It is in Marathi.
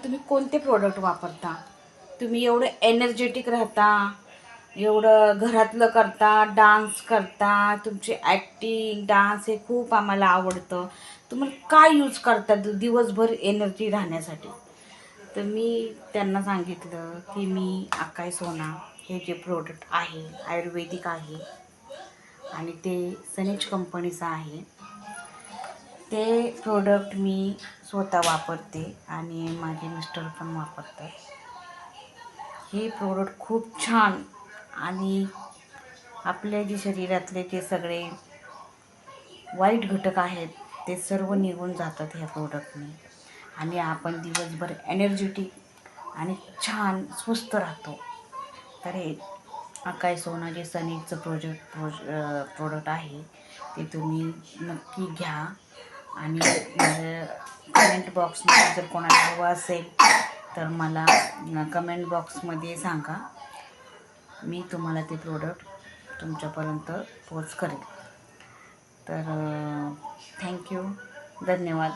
तुम्ही कोणते प्रोडक्ट वापरता? तुम्ही एवढं एनर्जेटिक राहता, एवढं घरातलं करता, डान्स करता, तुमची ॲक्टिंग डान्स हे खूप आम्हाला आवडतं. तुम्ही काय यूज करता दिवसभर एनर्जी राहण्यासाठी? तर मी त्यांना सांगितलं की मी अकाई सोना हे जे प्रोडक्ट आहे आयुर्वेदिक आहे आणि ते सनेज कंपनीचं आहे. ते प्रोडक्ट मी स्वतः वापरते आणि माझे मिस्टर पण वापरतात. हे प्रोडक्ट खूप छान आणि आपल्या जे शरीरातले जे सगळे वाईट घटक आहेत ते सर्व निघून जातात ह्या प्रोडक्टने आणि आपण दिवसभर एनर्जेटिक आणि छान स्वस्थ राहतो. तर हे अकाई सोना जे सनीचं प्रोडक्ट आहे ते तुम्ही नक्की घ्या आणि माझ्या कमेंट बॉक्समध्ये जर कोणाला हवं असेल तर मला कमेंट बॉक्समध्ये सांगा. मी तुम्हाला ते प्रोडक्ट तुमच्यापर्यंत पोच करेल. तर थँक्यू, धन्यवाद.